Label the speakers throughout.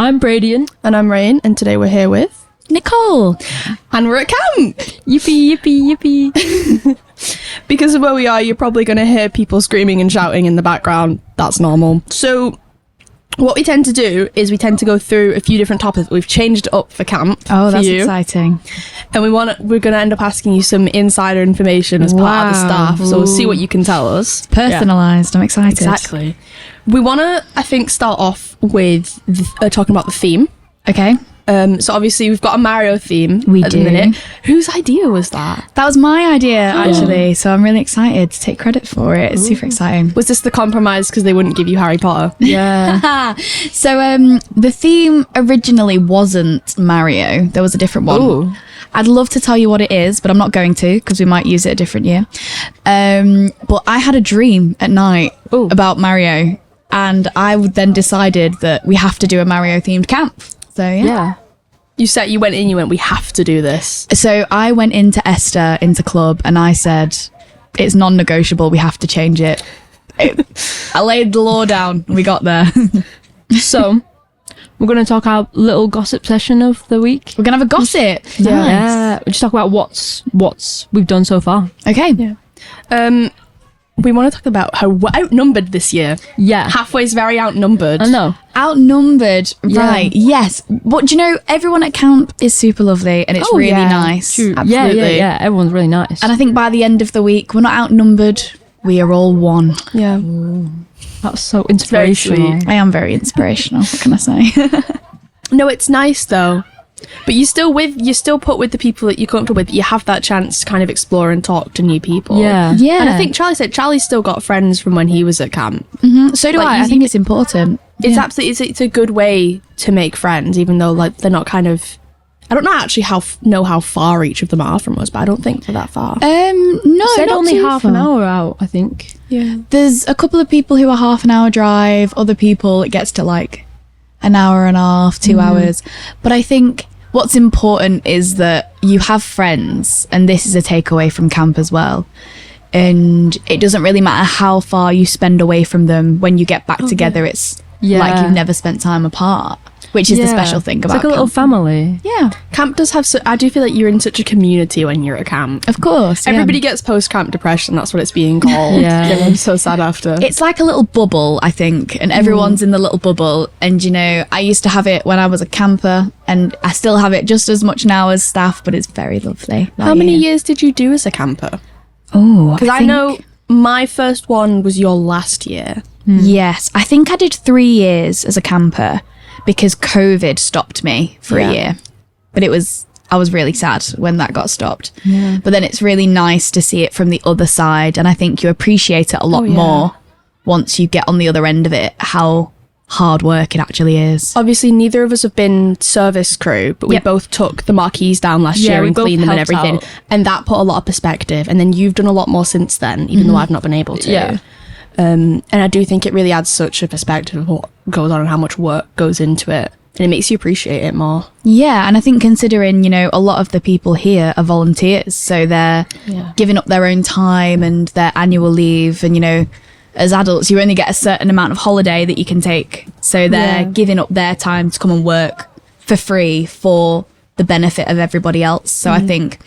Speaker 1: I'm Braidien.
Speaker 2: And I'm Raen, and today we're here with
Speaker 3: Nicole.
Speaker 2: And we're at camp!
Speaker 1: Yippee, yippee, yippee.
Speaker 2: Because of where we are, you're probably going to hear people screaming and shouting in the background. That's normal. So, what we tend to do is we tend to go through a few different topics. We've changed it up for camp.
Speaker 3: Oh, that's
Speaker 2: you.
Speaker 3: exciting.
Speaker 2: And we're going to end up asking you some insider information as part of the staff. So we'll see what you can tell us.
Speaker 3: Personalised. Yeah. I'm excited.
Speaker 2: Exactly. We want to, I think, start off with talking about the theme.
Speaker 3: Okay.
Speaker 2: So obviously we've got a Mario theme
Speaker 3: at
Speaker 2: the minute. Whose idea was that?
Speaker 3: That was my idea, actually. So I'm really excited to take credit for it. It's super exciting.
Speaker 2: Was this the compromise because they wouldn't give you Harry Potter?
Speaker 1: Yeah.
Speaker 3: So the theme originally wasn't Mario. There was a different one.
Speaker 1: Ooh.
Speaker 3: I'd love to tell you what it is, but I'm not going to because we might use it a different year. But I had a dream at night about Mario, and I then decided that we have to do a Mario themed camp. So yeah.
Speaker 2: You went, we have to do this.
Speaker 3: So I went into Esther, into club, and I said, it's non-negotiable, we have to change it. I laid the law down, and we got there.
Speaker 1: So, we're going to talk our little gossip session of the week.
Speaker 3: We're going to have a gossip.
Speaker 1: Yeah. We'll just talk about what's we've done so far.
Speaker 3: Okay.
Speaker 2: Yeah. We want to talk about how we're outnumbered this year.
Speaker 1: Yeah.
Speaker 2: Halfway's very outnumbered.
Speaker 1: I know.
Speaker 3: Outnumbered, right, yes. But do you know, everyone at camp is super lovely and it's really nice.
Speaker 1: True.
Speaker 2: Absolutely.
Speaker 1: Yeah. Everyone's really nice.
Speaker 3: And I think by the end of the week, we're not outnumbered, we are all one.
Speaker 2: Yeah.
Speaker 1: That's so inspirational.
Speaker 2: Very sweet.
Speaker 3: I am very inspirational, what can I say?
Speaker 2: No, it's nice though. But you're still put with the people that you're comfortable with. You have that chance to kind of explore and talk to new people.
Speaker 1: Yeah.
Speaker 2: And I think Charlie's still got friends from when he was at camp.
Speaker 3: Mm-hmm. So do
Speaker 2: Like,
Speaker 3: I think it's important.
Speaker 2: It's absolutely, it's a good way to make friends, even though like they're not kind of, I don't know actually know how far each of them are from us, but I don't think they're that far.
Speaker 3: No,
Speaker 1: Said
Speaker 3: not
Speaker 1: only
Speaker 3: too
Speaker 1: half
Speaker 3: far.
Speaker 1: an hour out, I think.
Speaker 2: Yeah.
Speaker 3: There's a couple of people who are half an hour drive, other people it gets to like an hour and a half, 2 hours. But I think what's important is that you have friends, and this is a takeaway from camp as well. And it doesn't really matter how far you spend away from them. When you get back together, it's like you've never spent time apart, which is the special thing about
Speaker 1: it's like a little
Speaker 3: camp.
Speaker 1: family.
Speaker 3: Yeah,
Speaker 2: Camp does have, I do feel like you're in such a community when you're at camp.
Speaker 3: of course.
Speaker 2: Everybody gets post-camp depression, that's what it's being called.
Speaker 1: Yeah.
Speaker 2: And I'm so sad after.
Speaker 3: It's like a little bubble, I think, and everyone's in the little bubble. And, you know, I used to have it when I was a camper, and I still have it just as much now as staff, but it's very lovely.
Speaker 2: How many years did you do as a camper?
Speaker 3: Oh,
Speaker 2: Because I know my first one was your last year.
Speaker 3: Yes, I think I did 3 years as a camper because COVID stopped me for a year. But I was really sad when that got stopped. Yeah. But then it's really nice to see it from the other side, and I think you appreciate it a lot more once you get on the other end of it, how hard work it actually is.
Speaker 2: Obviously, neither of us have been service crew, but we both took the marquees down last year
Speaker 1: we
Speaker 2: and
Speaker 1: both
Speaker 2: cleaned them and
Speaker 1: helped
Speaker 2: everything.
Speaker 1: out.
Speaker 2: And that put a lot of perspective. And then you've done a lot more since then, even though I've not been able to.
Speaker 1: Yeah.
Speaker 2: And I do think it really adds such a perspective of what goes on and how much work goes into it. And it makes you appreciate it more.
Speaker 3: Yeah, and I think considering, you know, a lot of the people here are volunteers, so they're giving up their own time and their annual leave, and, you know, as adults, you only get a certain amount of holiday that you can take. So they're giving up their time to come and work for free for the benefit of everybody else. So I think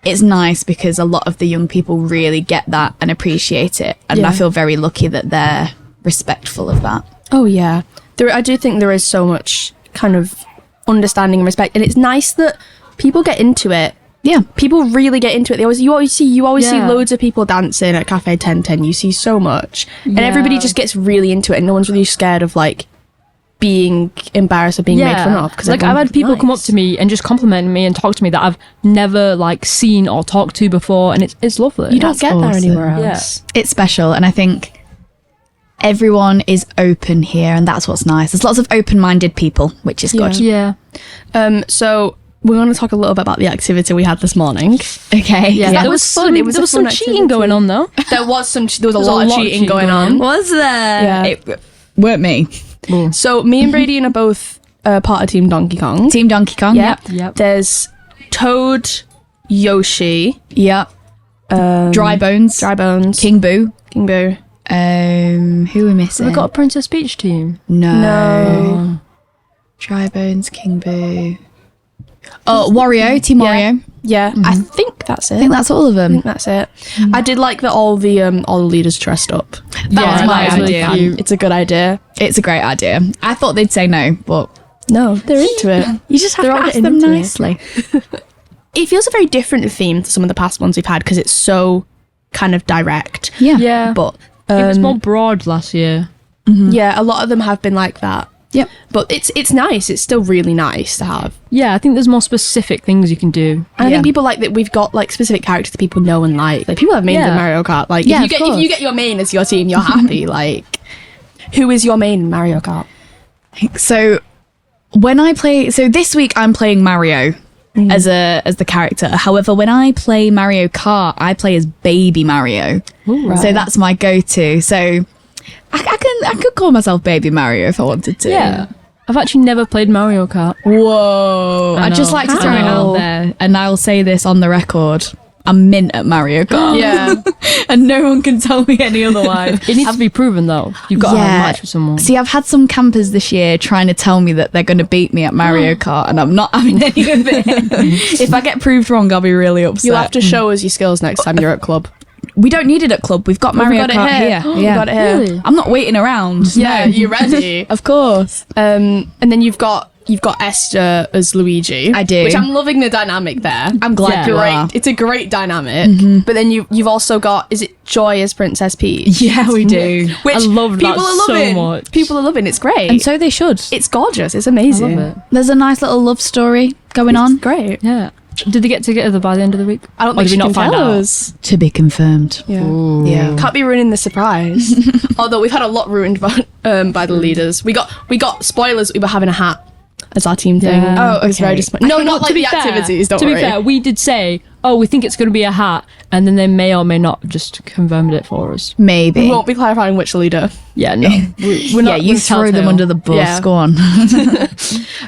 Speaker 3: it's nice because a lot of the young people really get that and appreciate it. And I feel very lucky that they're respectful of that.
Speaker 2: Oh, yeah. I do think there is so much kind of understanding and respect. And it's nice that people get into it.
Speaker 3: Yeah.
Speaker 2: People really get into it. You always see loads of people dancing at Cafe 1010. You see so much. And everybody just gets really into it, and no one's really scared of like being embarrassed or being made fun of. Because
Speaker 1: like I've had people come up to me and just compliment me and talk to me that I've never like seen or talked to before, and it's lovely.
Speaker 2: You don't get that anywhere else.
Speaker 3: It's special, and I think everyone is open here, and that's what's nice. There's lots of open-minded people, which is good.
Speaker 1: Yeah.
Speaker 2: So we're going to talk a little bit about the activity we had this morning.
Speaker 3: Okay.
Speaker 2: Yeah, that was fun.
Speaker 1: There was some cheating going on though.
Speaker 2: There was a lot of cheating going on.
Speaker 3: Was there?
Speaker 2: Yeah.
Speaker 3: It weren't me.
Speaker 2: So me and Braidien are both part of Team Donkey Kong.
Speaker 3: Team Donkey Kong.
Speaker 2: Yep. There's Toad, Yoshi.
Speaker 3: Yep. Dry Bones. King Boo.
Speaker 2: King Boo.
Speaker 3: Who are we missing?
Speaker 1: Have we got a Princess Peach team?
Speaker 3: No. Dry Bones, King Boo. Oh, Wario, Team Wario.
Speaker 2: Yeah, I think that's it.
Speaker 3: I think that's all of
Speaker 2: I
Speaker 3: them.
Speaker 2: think that's it. I did like that all the leaders dressed up.
Speaker 3: That's my
Speaker 1: that was really
Speaker 3: idea.
Speaker 1: cute.
Speaker 2: It's a good idea.
Speaker 3: It's a great idea. I thought they'd say no, but
Speaker 2: No, they're into it.
Speaker 3: you just have
Speaker 2: They're
Speaker 3: to
Speaker 2: all
Speaker 3: ask
Speaker 2: getting
Speaker 3: them
Speaker 2: into it.
Speaker 3: nicely.
Speaker 2: It feels a very different theme to some of the past ones we've had because it's so kind of direct.
Speaker 3: Yeah.
Speaker 1: Yeah.
Speaker 2: But
Speaker 1: It was more broad last year.
Speaker 2: yeah, a lot of them have been like that.
Speaker 3: Yep.
Speaker 2: But it's nice. It's still really nice to have.
Speaker 1: Yeah, I think there's more specific things you can do.
Speaker 2: And I
Speaker 3: Yeah.
Speaker 2: think people like that we've got like specific characters that people know and like. Like people have mains in
Speaker 1: Yeah.
Speaker 2: Mario Kart. Like
Speaker 3: Yeah,
Speaker 2: if
Speaker 3: of
Speaker 2: you get your main as your team, you're happy. Like who is your main in Mario Kart?
Speaker 3: So when I play, so this week I'm playing Mario as the character. However, when I play Mario Kart, I play as Baby Mario.
Speaker 1: Ooh,
Speaker 3: So that's my go-to. So I could call myself Baby Mario if I wanted to.
Speaker 1: Yeah. I've actually never played Mario Kart.
Speaker 3: Whoa!
Speaker 1: I
Speaker 3: I'd just
Speaker 1: know.
Speaker 3: like to throw it
Speaker 2: How?
Speaker 3: out there, and I'll say this on the record: I'm mint at Mario Kart.
Speaker 2: Yeah.
Speaker 3: And no one can tell me any otherwise.
Speaker 1: It needs to be proven though. You've got to have a match with someone.
Speaker 3: See, I've had some campers this year trying to tell me that they're going to beat me at Mario Kart, and I'm not having any of it. If I get proved wrong, I'll be really upset.
Speaker 2: You'll have to show us your skills next time you're at club.
Speaker 3: We don't need it at club. We've got Mario
Speaker 2: got it
Speaker 3: Kart
Speaker 2: here.
Speaker 3: here.
Speaker 2: We
Speaker 3: Yeah.
Speaker 2: got it here.
Speaker 1: Really?
Speaker 3: I'm not waiting around.
Speaker 2: Yeah,
Speaker 3: No.
Speaker 2: you ready?
Speaker 3: Of course.
Speaker 2: And then you've got Esther as Luigi.
Speaker 3: I do.
Speaker 2: Which I'm loving the dynamic there.
Speaker 3: I'm glad
Speaker 1: Yeah.
Speaker 3: you
Speaker 2: great.
Speaker 3: are.
Speaker 2: It's a great dynamic. But then you've also got, is it Joy as Princess Peach?
Speaker 3: Yeah, we do.
Speaker 2: Which
Speaker 1: I love that
Speaker 2: people are
Speaker 1: so
Speaker 2: loving.
Speaker 1: much.
Speaker 2: People are loving. It's great.
Speaker 3: And so they should.
Speaker 2: it's gorgeous. It's
Speaker 1: I
Speaker 2: amazing.
Speaker 1: love it.
Speaker 3: There's a nice little love story going on.
Speaker 2: It's great.
Speaker 1: Yeah. Did they get together by the end of the week?
Speaker 2: I don't
Speaker 1: Or
Speaker 2: think
Speaker 1: did
Speaker 2: she
Speaker 1: we
Speaker 2: can
Speaker 1: not find
Speaker 2: tell
Speaker 1: out?
Speaker 2: us.
Speaker 3: To be confirmed.
Speaker 2: Yeah.
Speaker 3: Yeah.
Speaker 2: Can't be ruining the surprise. Although we've had a lot ruined by the leaders. We got spoilers. We were having a hat as our team thing.
Speaker 1: Yeah.
Speaker 2: It was very
Speaker 3: okay.
Speaker 2: disappointing. No, not like
Speaker 1: to be
Speaker 2: the
Speaker 1: fair-
Speaker 2: activities. Don't
Speaker 1: to
Speaker 2: worry.
Speaker 1: be fair, we did say, oh, we think it's going to be a hat, and then they may or may not just confirmed it for us.
Speaker 3: Maybe.
Speaker 2: We won't be clarifying which leader.
Speaker 1: Yeah, no. We're
Speaker 3: Yeah,
Speaker 1: not,
Speaker 3: you
Speaker 1: we're
Speaker 3: throw them
Speaker 1: telltale.
Speaker 3: under the bus.
Speaker 2: Yeah.
Speaker 3: Go on.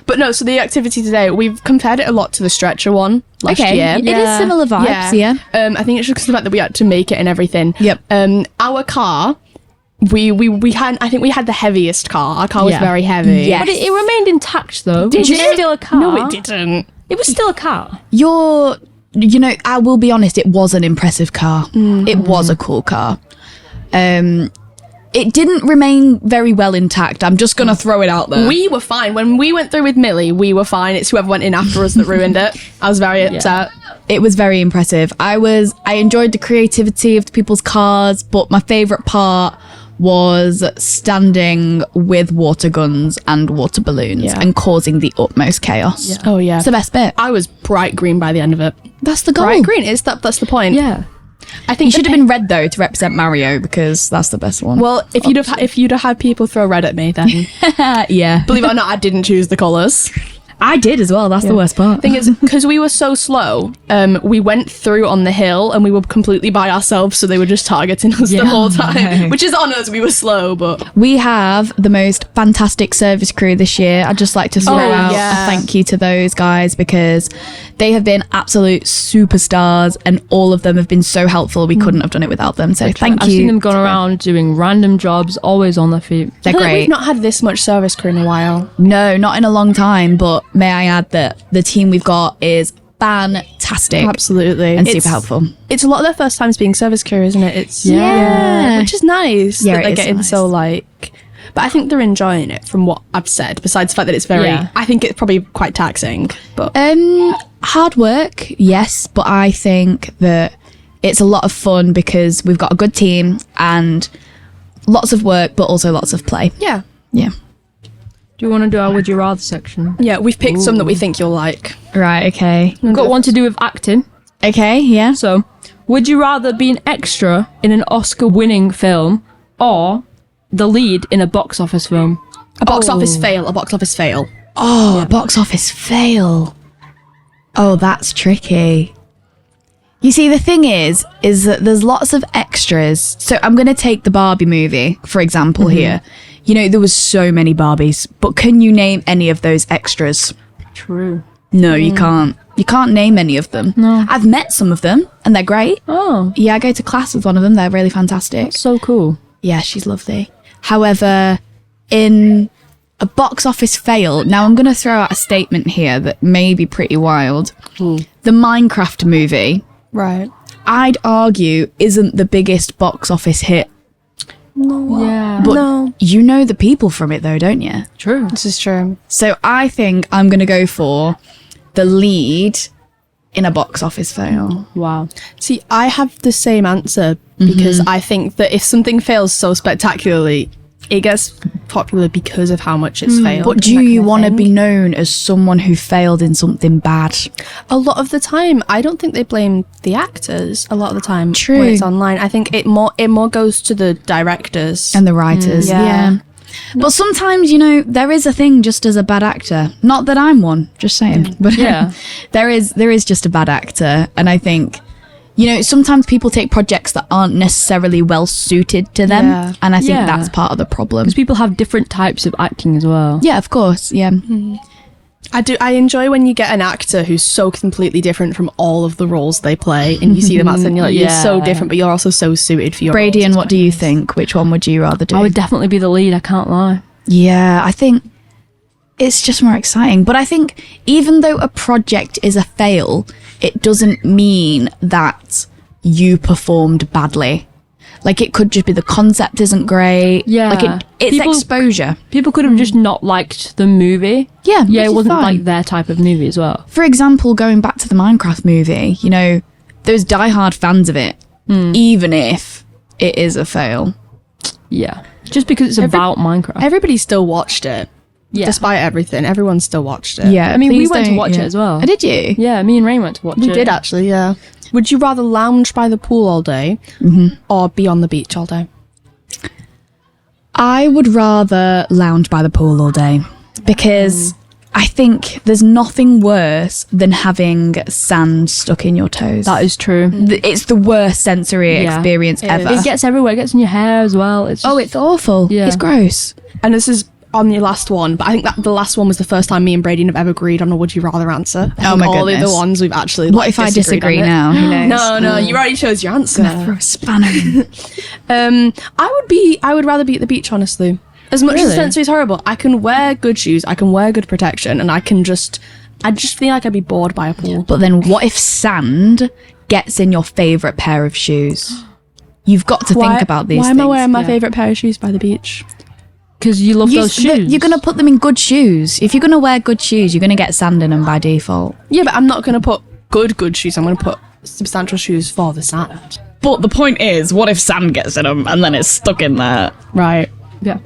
Speaker 2: But no, so the activity today, we've compared it a lot to the stretcher one last
Speaker 3: Okay.
Speaker 2: year.
Speaker 3: It is similar vibes, yeah.
Speaker 2: I think it's just 'cause of the fact that we had to make it and everything.
Speaker 3: Yep.
Speaker 2: Our car, we had, I think we had the heaviest car. Our car was
Speaker 1: Yeah.
Speaker 2: very heavy.
Speaker 3: Yeah.
Speaker 1: But it remained intact, though.
Speaker 2: Did
Speaker 1: It was
Speaker 2: you?
Speaker 1: still a car.
Speaker 2: No, it didn't.
Speaker 1: It was still a car.
Speaker 3: You know, I will be honest, it was an impressive car. It was a cool car. It didn't remain very well intact. I'm just going to throw it out there.
Speaker 2: We were fine. When we went through with Millie, we were fine. It's whoever went in after us that ruined it. I was very upset.
Speaker 3: It was very impressive. I enjoyed the creativity of the people's cars, but my favourite part was standing with water guns and water balloons
Speaker 2: Yeah.
Speaker 3: and causing the utmost chaos.
Speaker 1: Yeah.
Speaker 2: Oh, yeah.
Speaker 3: It's the best bit.
Speaker 2: I was bright green by the end of it.
Speaker 3: That's the goal.
Speaker 2: Bright green. That's the point.
Speaker 1: Yeah.
Speaker 2: I think
Speaker 3: You should have been red though to represent Mario because that's the best one.
Speaker 2: Well, if you'd have had people throw red at me, then
Speaker 3: yeah,
Speaker 2: believe it or not, I didn't choose the colours.
Speaker 3: I did as well. That's the worst part.
Speaker 2: Thing is, because we were so slow, we went through on the hill and we were completely by ourselves, so they were just targeting us the whole time. Which is on us. We were slow, but
Speaker 3: We have the most fantastic service crew this year. I'd just like to throw out
Speaker 2: yeah.
Speaker 3: a thank you to those guys because they have been absolute superstars and all of them have been so helpful. We couldn't have done it without them. So thank
Speaker 1: I've
Speaker 3: you.
Speaker 1: seen them going around doing random jobs, always on their feet.
Speaker 3: They're
Speaker 2: I feel like
Speaker 3: great.
Speaker 2: we've not had this much service crew in a while.
Speaker 3: No, not in a long time, but may I add that the team we've got is fantastic.
Speaker 2: Absolutely,
Speaker 3: And
Speaker 2: It's-
Speaker 3: super helpful.
Speaker 2: It's a lot of their first times being service crew, isn't it? It's
Speaker 3: Yeah.
Speaker 2: which is nice.
Speaker 3: Yeah,
Speaker 2: that
Speaker 3: it
Speaker 2: they're
Speaker 3: is
Speaker 2: getting
Speaker 3: nice.
Speaker 2: so like. But I think they're enjoying it from what I've said. Besides the fact that it's very,
Speaker 1: Yeah.
Speaker 2: I think it's probably quite taxing. But
Speaker 3: Hard work, yes, but I think that it's a lot of fun because we've got a good team and lots of work, but also lots of play.
Speaker 2: yeah,
Speaker 3: Yeah.
Speaker 1: Do you want to do our Would You Rather section?
Speaker 2: yeah, we've picked some that we think you'll like.
Speaker 3: Right, okay.
Speaker 1: We've got one to do with acting.
Speaker 3: Okay, yeah.
Speaker 1: So, would you rather be an extra in an Oscar-winning film or the lead in a box office film?
Speaker 2: A box office fail. A box office fail.
Speaker 3: Oh, box office fail. Oh, that's tricky. You see, the thing is that there's lots of extras. So I'm going to take the Barbie movie, for example, here. You know, there was so many Barbies, but can you name any of those extras?
Speaker 1: True.
Speaker 3: No, you can't. You can't name any of them.
Speaker 1: No.
Speaker 3: I've met some of them, and they're great.
Speaker 1: Oh,
Speaker 3: Yeah, I go to class with one of them. They're really fantastic.
Speaker 1: so cool.
Speaker 3: Yeah, she's lovely. However, in A box office fail. Now I'm going to throw out a statement here that may be pretty wild. The Minecraft movie,
Speaker 2: Right.
Speaker 3: I'd argue, isn't the biggest box office hit.
Speaker 1: Yeah.
Speaker 3: But
Speaker 2: No.
Speaker 3: you know the people from it though, don't you?
Speaker 1: True.
Speaker 2: This is true.
Speaker 3: So I think I'm going to go for the lead in a box office fail.
Speaker 1: Wow.
Speaker 2: See, I have the same answer because I think that if something fails so spectacularly, it gets popular because of how much it's failed.
Speaker 3: But do you want to be known as someone who failed in something bad?
Speaker 2: A lot of the time, I don't think they blame the actors. A lot of the time,
Speaker 3: True.
Speaker 2: when it's online, I think it more goes to the directors.
Speaker 3: And the writers,
Speaker 2: yeah.
Speaker 3: yeah. But sometimes, you know, there is a thing just as a bad actor. Not that I'm one, just saying. But
Speaker 1: Yeah.
Speaker 3: there is just a bad actor. And I think, you know, sometimes people take projects that aren't necessarily well suited to them.
Speaker 2: Yeah.
Speaker 3: And I think
Speaker 1: Yeah.
Speaker 3: that's part of the problem.
Speaker 1: Because people have different types of acting as well.
Speaker 3: Yeah, of course. Yeah.
Speaker 2: I enjoy when you get an actor who's so completely different from all of the roles they play, and you see them and you're like, you're so
Speaker 1: Yeah.
Speaker 2: different, but you're also so suited for your
Speaker 3: Braidien,
Speaker 2: roles.
Speaker 3: what do you think? Which one would you rather do?
Speaker 1: I would definitely be the lead, I can't lie.
Speaker 3: Yeah, I think it's just more exciting. But I think even though a project is a fail, it doesn't mean that you performed badly. Like, it could just be the concept isn't great.
Speaker 1: Yeah.
Speaker 3: Like, it's
Speaker 1: People-
Speaker 3: exposure.
Speaker 1: People could have just not liked the movie.
Speaker 3: Yeah,
Speaker 1: Yeah,
Speaker 3: which
Speaker 1: it
Speaker 3: is
Speaker 1: wasn't
Speaker 3: fine.
Speaker 1: like their type of movie as well.
Speaker 3: For example, going back to the Minecraft movie, you know, there's diehard fans of it, even if it is a fail.
Speaker 1: Yeah. Just because it's about Minecraft.
Speaker 2: Everybody still watched it.
Speaker 1: Yeah.
Speaker 2: Despite everything, everyone still watched it.
Speaker 3: Yeah,
Speaker 1: I mean, we
Speaker 3: please
Speaker 1: went to
Speaker 3: don't-
Speaker 1: watch it as well.
Speaker 3: Oh, did you?
Speaker 1: Yeah, me and Rain went to watch
Speaker 2: We
Speaker 1: it.
Speaker 2: did actually, yeah. Would you rather lounge by the pool all day or be on the beach all day?
Speaker 3: I would rather lounge by the pool all day because I think there's nothing worse than having sand stuck in your toes.
Speaker 1: That is true.
Speaker 3: It's the worst sensory
Speaker 1: Yeah.
Speaker 3: experience
Speaker 2: It
Speaker 3: ever.
Speaker 2: is.
Speaker 1: It gets everywhere. It gets in your hair as well. It's
Speaker 3: Oh, it's awful.
Speaker 1: Yeah.
Speaker 3: It's gross.
Speaker 2: And this is on your last one, but I think that the last one was the first time me and Braidien have ever agreed on a would you rather answer. I
Speaker 3: Oh
Speaker 2: think
Speaker 3: my
Speaker 2: all the
Speaker 3: goodness.
Speaker 2: other ones we've actually
Speaker 3: What if I
Speaker 2: disagreed
Speaker 3: disagree
Speaker 2: on it.
Speaker 3: now? Who knows?
Speaker 2: No, you already chose your answer.
Speaker 3: Throw a spanner in.
Speaker 2: I would rather be at the beach, honestly. As much as
Speaker 1: Really?
Speaker 2: the sensory is horrible, I can wear good shoes, I can wear good protection, and I just feel like I'd be bored by a pool.
Speaker 3: But then what if sand gets in your favourite pair of shoes? You've got to think about these
Speaker 2: Why
Speaker 3: things.
Speaker 2: am I wearing my
Speaker 1: yeah.
Speaker 2: favourite pair of shoes by the beach?
Speaker 1: because you love those shoes.
Speaker 3: You're going to put them in good shoes. If you're going to wear good shoes, you're going to get sand in them by default.
Speaker 2: Yeah, but I'm not going to put good shoes. I'm going to put substantial shoes for the sand.
Speaker 3: But the point is, what if sand gets in them and then it's stuck in there?
Speaker 2: Right.
Speaker 1: Yeah.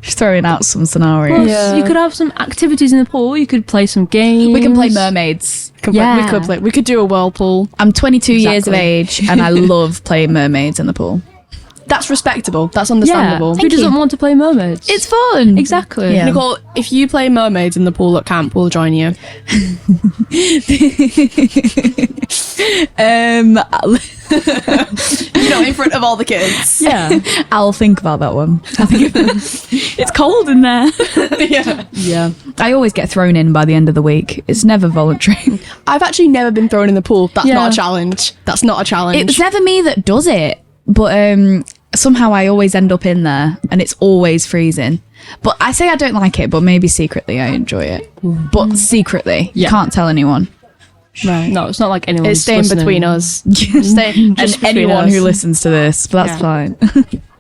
Speaker 3: Just throwing out some scenarios.
Speaker 2: Yeah.
Speaker 1: You could have some activities in the pool. You could play some games.
Speaker 3: We can play mermaids.
Speaker 1: Yeah.
Speaker 2: We could do a whirlpool.
Speaker 3: I'm 22 years of
Speaker 2: Exactly.
Speaker 3: age and I love playing mermaids in the pool.
Speaker 2: That's respectable. That's
Speaker 1: Yeah.
Speaker 2: understandable.
Speaker 1: Who doesn't want to play mermaids?
Speaker 3: It's fun.
Speaker 1: exactly.
Speaker 3: Yeah.
Speaker 2: Nicole, if you play mermaids in the pool at camp, we'll join you. You know, in front of all the kids.
Speaker 1: Yeah.
Speaker 3: I'll think about that one. It's cold in there.
Speaker 2: Yeah.
Speaker 1: Yeah.
Speaker 3: I always get thrown in by the end of the week. It's never voluntary.
Speaker 2: I've actually never been thrown in the pool. That's
Speaker 1: Yeah.
Speaker 2: not a challenge. That's not a challenge.
Speaker 3: It's never me that does it, but somehow I always end up in there and it's always freezing. But I say I don't like it, but maybe secretly I enjoy it. But secretly, you
Speaker 1: Yeah.
Speaker 3: can't tell anyone.
Speaker 2: right.
Speaker 1: No, it's not like anyone's
Speaker 2: It's staying
Speaker 1: listening.
Speaker 2: between us.
Speaker 3: And
Speaker 2: between
Speaker 3: anyone
Speaker 2: us.
Speaker 3: who listens to this, but that's
Speaker 2: Yeah.
Speaker 3: fine.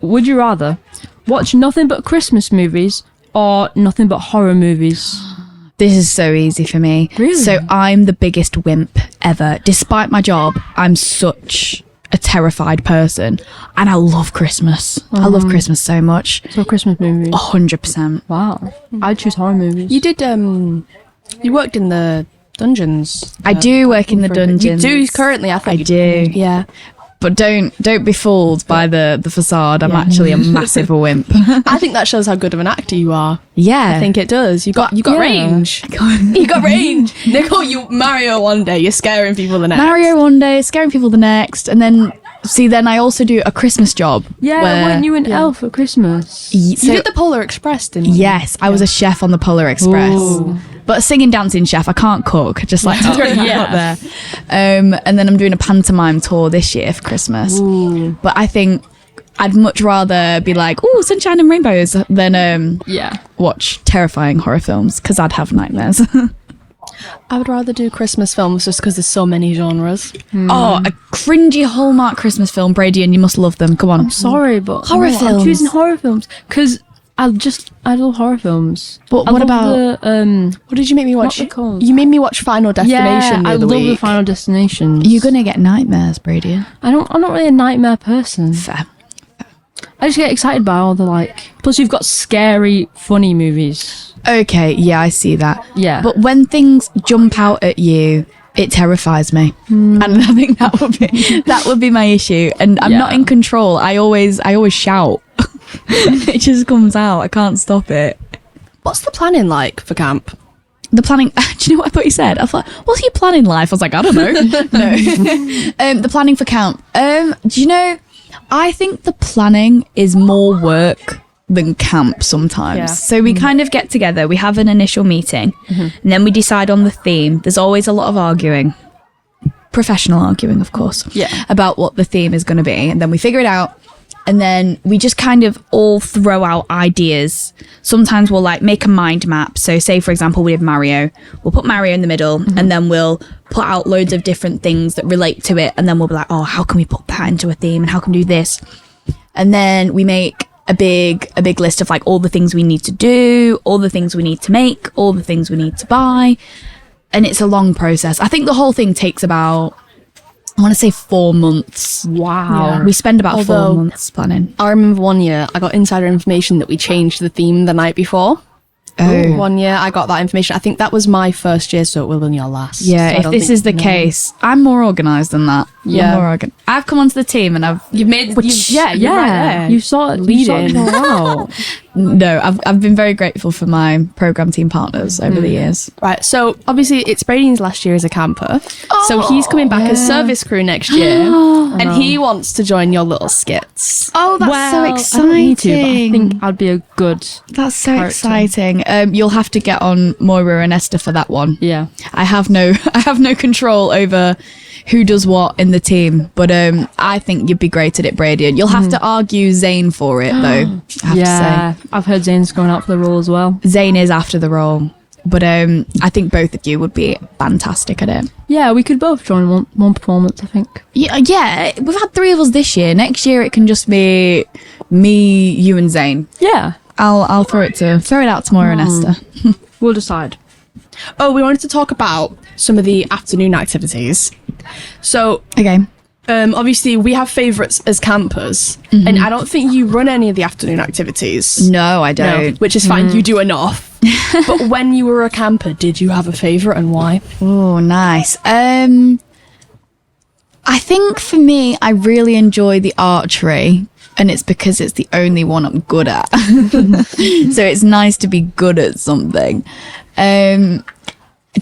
Speaker 1: Would you rather watch nothing but Christmas movies or nothing but horror movies?
Speaker 3: This is so easy for me.
Speaker 1: Really?
Speaker 3: So I'm the biggest wimp ever. Despite my job, I'm such a terrified person. And I love Christmas. I love Christmas so much.
Speaker 1: So Christmas movies.
Speaker 3: 100%.
Speaker 1: Wow. I'd choose horror movies.
Speaker 2: You did, you worked in the dungeons.
Speaker 3: I do work in the
Speaker 2: for a bit.
Speaker 3: dungeons.
Speaker 2: You do currently, I think.
Speaker 3: I
Speaker 2: you
Speaker 3: do.
Speaker 2: Yeah.
Speaker 3: But don't be fooled by the facade. I'm actually a massive wimp.
Speaker 2: I think that shows how good of an actor you are.
Speaker 3: Yeah.
Speaker 2: I think it does. You got
Speaker 1: yeah.
Speaker 2: range. You got range. Nicole, you Mario one day, you're scaring people the next.
Speaker 3: Mario one day, scaring people the next, and then then I also do a Christmas job.
Speaker 1: Yeah,
Speaker 3: where-
Speaker 1: weren't you an elf for Christmas?
Speaker 2: You
Speaker 3: So-
Speaker 2: did the Polar Express, didn't you?
Speaker 3: Yes, I was a chef on the Polar Express.
Speaker 1: Ooh.
Speaker 3: But a singing, dancing chef. I can't cook. Just like to throw that
Speaker 1: Yeah.
Speaker 3: out there. And then I'm doing a pantomime tour this year for Christmas.
Speaker 1: Ooh.
Speaker 3: But I think I'd much rather be like, oh, sunshine and rainbows than watch terrifying horror films because I'd have nightmares.
Speaker 2: I would rather do Christmas films just because there's so many genres.
Speaker 3: Oh, a cringy Hallmark Christmas film, Braidien, you must love them. Come on.
Speaker 1: I'm sorry, but
Speaker 3: Horror films.
Speaker 1: I'm choosing horror films because I love horror films.
Speaker 3: But
Speaker 1: I
Speaker 3: what
Speaker 1: love
Speaker 3: about
Speaker 2: What did you make me watch?
Speaker 1: What are they called?
Speaker 2: You made me watch Final Destination
Speaker 1: Yeah,
Speaker 2: the
Speaker 1: I
Speaker 2: other
Speaker 1: love
Speaker 2: week.
Speaker 1: the Final Destination.
Speaker 3: you're gonna get nightmares, Braidien?
Speaker 1: I'm not really a nightmare person.
Speaker 3: Fair.
Speaker 1: I just get excited by all the like. Plus, you've got scary, funny movies.
Speaker 3: Okay, yeah, I see that.
Speaker 1: Yeah.
Speaker 3: But when things jump out at you, it terrifies me. And I think that would be my issue. And I'm not in control. I always shout. It just comes out. I can't stop it.
Speaker 2: What's the planning like for camp?
Speaker 3: The planning, do you know what I thought you said? I thought, what's your plan in life? I was like, I don't know. No. The planning for camp. Do you know, I think the planning is more work than camp sometimes.
Speaker 2: Yeah.
Speaker 3: So we kind of get together, we have an initial meeting, and then we decide on the theme. There's always a lot of arguing. Professional arguing, of course.
Speaker 1: Yeah.
Speaker 3: About what the theme is going to be. And then we figure it out. And then we just kind of all throw out ideas. Sometimes we'll like make a mind map. So say, for example, we have Mario. We'll put Mario in the middle and then we'll put out loads of different things that relate to it. And then we'll be like, oh, how can we put that into a theme? And how can we do this? And then we make a big list of like all the things we need to do, all the things we need to make, all the things we need to buy. And it's a long process. I think the whole thing takes about, I want to say 4 months.
Speaker 1: Wow.
Speaker 3: We spend about 4
Speaker 2: Although-
Speaker 3: months planning.
Speaker 2: I remember one year I got insider information that we changed the theme the night before.
Speaker 3: Oh.
Speaker 2: One year I got that information. I think that was my first year, so it will have been your last.
Speaker 3: Yeah,
Speaker 2: So I
Speaker 3: if
Speaker 2: don't
Speaker 3: this
Speaker 2: think-
Speaker 3: is the case, I'm more organised than that.
Speaker 2: Yeah.
Speaker 3: I'm more I've come onto the team and I've
Speaker 2: You've made...
Speaker 1: You saw it. You sorted it all out.
Speaker 3: no, I've been very grateful for my programme team partners over the years.
Speaker 2: Right, so obviously it's Braidien's last year as a camper. So he's coming back as service crew next year. And he wants to join your little skits.
Speaker 3: Oh, that's
Speaker 1: Well, I don't need to, but I think I'd be a good.
Speaker 3: That's so
Speaker 1: character.
Speaker 3: exciting. You'll have to get on Moira and Esther for that one.
Speaker 1: Yeah.
Speaker 3: I have no control over who does what in the team, but I think you'd be great at it, Braidien. You'll have to argue Zane for it, though. I have
Speaker 1: Yeah. I've heard Zane's going out for the role as well.
Speaker 3: to say. Zane is after the role, but I think both of you would be fantastic at it.
Speaker 1: Yeah, we could both join one performance, I think.
Speaker 3: Yeah, we've had 3 of us this year. Next year it can just be me, you, and Zane.
Speaker 1: Yeah.
Speaker 3: I'll throw it out to Moira and Esther.
Speaker 1: We'll decide.
Speaker 2: Oh, we wanted to talk about some of the afternoon activities. So,
Speaker 3: Okay.
Speaker 2: obviously we have favourites as campers. And I don't think you run any of the afternoon activities.
Speaker 3: No, I
Speaker 2: No,
Speaker 3: don't.
Speaker 2: which is fine. You do enough. But when you were a camper, did you have a favourite and why?
Speaker 3: Oh, nice. I think for me, I really enjoy the archery, and it's because it's the only one I'm good at. So it's nice to be good at something. Do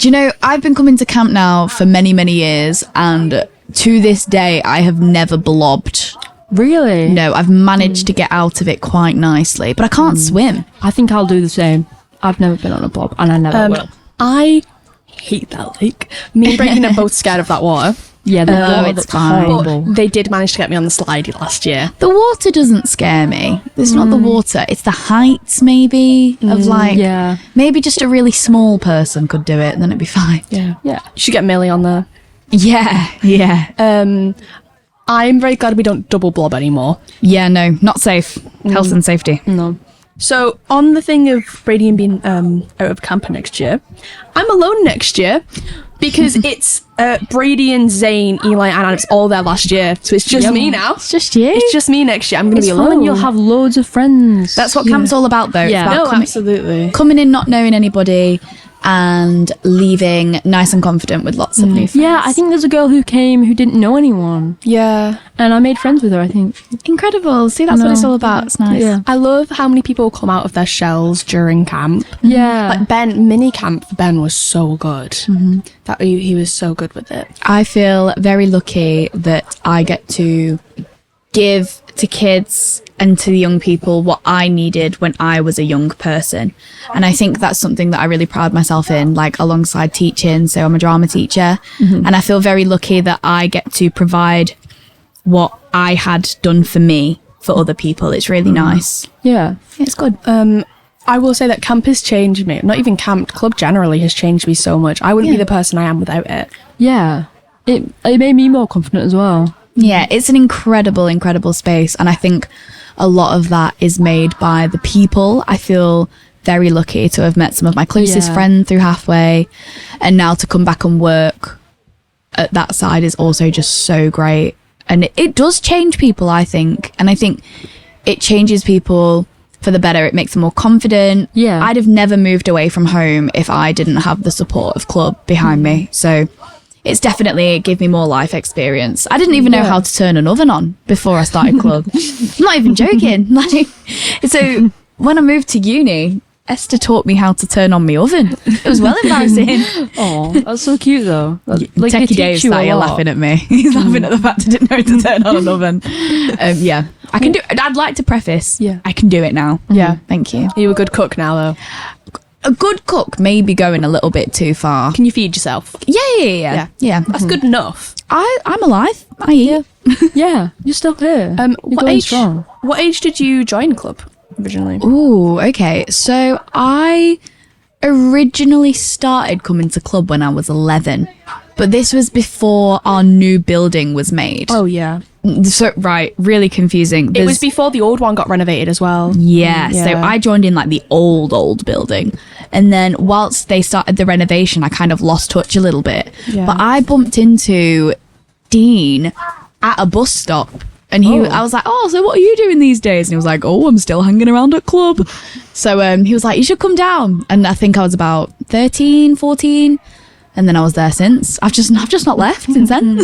Speaker 3: you know, I've been coming to camp now for many, many years, and to this day, I have never blobbed.
Speaker 1: Really?
Speaker 3: No, I've managed to get out of it quite nicely, but I can't swim.
Speaker 1: I think I'll do the same. I've never been on a bob, and I never will.
Speaker 2: I hate that lake. Me and Braidien are both scared of that water.
Speaker 1: Yeah, the
Speaker 3: Oh,
Speaker 1: water
Speaker 3: it's
Speaker 1: looks
Speaker 3: fine.
Speaker 1: horrible.
Speaker 2: But they did manage to get me on the slide last year.
Speaker 3: The water doesn't scare me. It's not the water. It's the heights, maybe, of like,
Speaker 1: yeah.
Speaker 3: maybe just a really small person could do it, and then it'd be fine.
Speaker 2: Yeah.
Speaker 1: Yeah.
Speaker 2: You should get Millie on there.
Speaker 3: Yeah, yeah.
Speaker 2: I'm very glad we don't double blob anymore.
Speaker 3: Yeah, no, not safe. Health and safety.
Speaker 1: No.
Speaker 2: So, on the thing of Braidien being out of camper next year, I'm alone next year because it's Braidien, Zane, Eli, and it's all there last year. So it's just me now.
Speaker 3: It's just you.
Speaker 2: It's just me next year. I'm going to
Speaker 1: It's
Speaker 2: be
Speaker 1: fun
Speaker 2: alone.
Speaker 1: and you'll have loads of friends.
Speaker 3: That's what camp's all about, though.
Speaker 1: Yeah.
Speaker 3: It's about
Speaker 2: No, absolutely.
Speaker 3: coming in not knowing anybody and leaving nice and confident with lots of new friends.
Speaker 1: Yeah, I think there's a girl who came who didn't know anyone,
Speaker 2: Yeah.
Speaker 1: and I made friends with her, I think.
Speaker 3: Incredible. See, that's what it's all about. It's nice.
Speaker 1: Yeah.
Speaker 2: I love how many people come out of their shells during camp.
Speaker 1: Yeah.
Speaker 2: Like Ben, mini camp for Ben was so good. That he was so good with it.
Speaker 3: I feel very lucky that I get to give to kids and to the young people what I needed when I was a young person. And I think that's something that I really pride myself in, like alongside teaching. So I'm a drama teacher, and I feel very lucky that I get to provide what I had done for me for other people. It's really nice.
Speaker 1: Yeah.
Speaker 3: It's good.
Speaker 2: I will say that camp has changed me. Not even camp, club generally has changed me so much. I wouldn't be the person I am without it.
Speaker 1: Yeah. It made me more confident as well.
Speaker 3: Yeah, it's an incredible space. And I think a lot of that is made by the people. I feel very lucky to have met some of my closest friends through Hafway. And now to come back and work at that side is also just so great. And it does change people, I think. And I think it changes people for the better. It makes them more confident.
Speaker 1: Yeah.
Speaker 3: I'd have never moved away from home if I didn't have the support of club behind me. So it's definitely give me more life experience. I didn't even know how to turn an oven on before I started club. I'm not even joking. Like, so when I moved to uni, Esther taught me how to turn on my oven. It was well embarrassing.
Speaker 1: Oh, that's so cute though. Like,
Speaker 3: Techie Dave started laughing at me. He's laughing at the fact I didn't know how to turn on an oven. Yeah, I can do. I'd like to preface.
Speaker 1: Yeah,
Speaker 3: I can do it now.
Speaker 2: Yeah,
Speaker 3: thank you.
Speaker 2: Are you a good cook now, though?
Speaker 3: A good cook may be going a little bit too far.
Speaker 2: Can you feed yourself?
Speaker 3: Yeah.
Speaker 2: That's good enough.
Speaker 3: I'm alive. I eat.
Speaker 1: Yeah, you're still here. You're
Speaker 2: What
Speaker 1: going
Speaker 2: age?
Speaker 1: strong.
Speaker 2: What age did you join club originally?
Speaker 3: Ooh, okay. So I originally started coming to club when I was 11, but this was before our new building was made.
Speaker 2: Oh yeah,
Speaker 3: So right, really confusing.
Speaker 2: it was before the old one got renovated as well.
Speaker 3: Yeah, so I joined in like the old building, and then whilst they started the renovation, I kind of lost touch a little bit.
Speaker 2: Yeah.
Speaker 3: But I bumped into Dean at a bus stop, and I was like, "Oh, so what are you doing these days?" And he was like, "Oh, I'm still hanging around at club." So he was like, "You should come down." And I think I was about 13, 14, and then I was there since. I've just not left since then.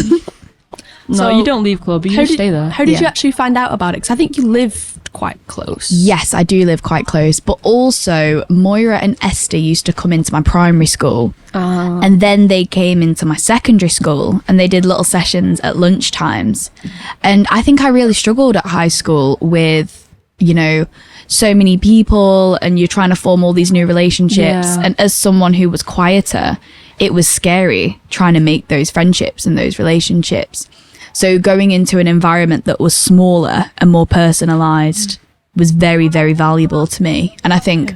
Speaker 1: No,
Speaker 2: So,
Speaker 1: you don't leave club. You just stay there.
Speaker 2: How did you
Speaker 3: Yeah.
Speaker 2: actually find out about it? Because I think you lived quite close.
Speaker 3: Yes, I do live quite close, but also Moira and Esther used to come into my primary school, and then they came into my secondary school, and they did little sessions at lunch times. And I think I really struggled at high school with, so many people, and you're trying to form all these new relationships.
Speaker 1: Yeah.
Speaker 3: And as someone who was quieter, it was scary trying to make those friendships and those relationships. So going into an environment that was smaller and more personalized was very, very valuable to me. And I think,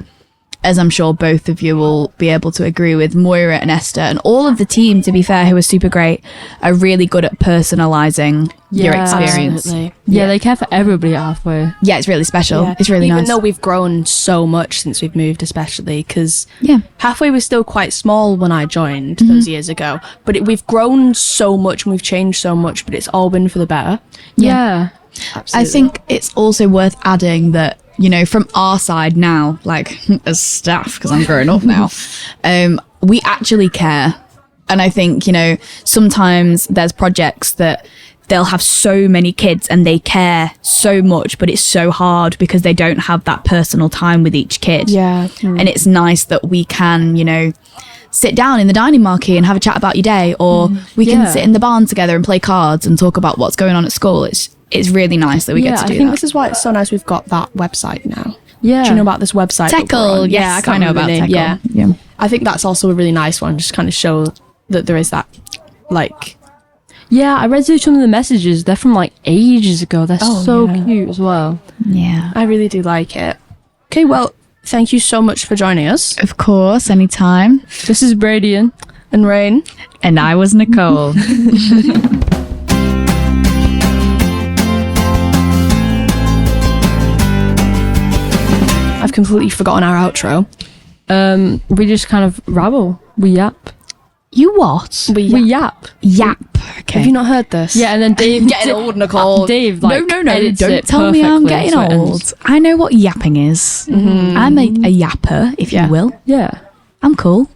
Speaker 3: as I'm sure both of you will be able to agree with, Moira and Esther and all of the team, to be fair, who are super great, are really good at personalizing your
Speaker 1: Yeah,
Speaker 3: experience.
Speaker 2: Absolutely.
Speaker 1: Yeah, they care for everybody at Hafway.
Speaker 3: Yeah, it's really special.
Speaker 2: Yeah.
Speaker 3: It's really
Speaker 2: Even
Speaker 3: nice.
Speaker 2: though we've grown so much since we've moved, especially because
Speaker 3: Yeah.
Speaker 2: Hafway was still quite small when I joined those years ago. But we've grown so much and we've changed so much, but it's all been for the better.
Speaker 1: Yeah.
Speaker 2: Absolutely.
Speaker 3: I think it's also worth adding that, from our side now, like as staff, because I'm growing up now, we actually care. And I think, sometimes there's projects that they'll have so many kids and they care so much, but it's so hard because they don't have that personal time with each kid.
Speaker 2: Yeah.
Speaker 3: And it's nice that we can, sit down in the dining marquee and have a chat about your day, or we can
Speaker 1: Yeah.
Speaker 3: sit in the barn together and play cards and talk about what's going on at school. It's really nice that we get to do
Speaker 2: I think
Speaker 3: that.
Speaker 2: this is why it's so nice we've got that website now.
Speaker 1: Yeah.
Speaker 2: Do you know about this website? that we're
Speaker 3: Teckle,
Speaker 2: on?
Speaker 3: yes,
Speaker 2: Yeah, I can't
Speaker 3: I know
Speaker 2: remember
Speaker 3: about
Speaker 2: the name.
Speaker 3: Teckle.
Speaker 2: Yeah.
Speaker 3: Yeah.
Speaker 2: I think that's also a really nice one, just kind of show that there is that, like,
Speaker 1: Yeah, I read through some of the messages. They're from like ages ago. They're so
Speaker 2: yeah.
Speaker 1: cute as well.
Speaker 3: Yeah.
Speaker 2: I really do like it. Okay, well, thank you so much for joining us.
Speaker 3: Of course, anytime.
Speaker 1: This is Braidien.
Speaker 2: And Rain.
Speaker 3: And I was Nicole.
Speaker 2: I've completely forgotten our outro.
Speaker 1: We just kind of rabble. We yap.
Speaker 3: You what?
Speaker 1: We yap.
Speaker 3: Yap. Okay.
Speaker 2: Have you not heard this?
Speaker 1: Yeah, and then Dave
Speaker 2: Getting old, Nicole.
Speaker 1: Dave, like,
Speaker 3: no,
Speaker 1: edits
Speaker 3: don't
Speaker 1: it
Speaker 3: tell me I'm
Speaker 1: perfectly,
Speaker 3: getting
Speaker 1: so it
Speaker 3: old.
Speaker 1: ends-
Speaker 3: I know what yapping is. I'm a yapper, if you will.
Speaker 1: Yeah.
Speaker 3: I'm cool.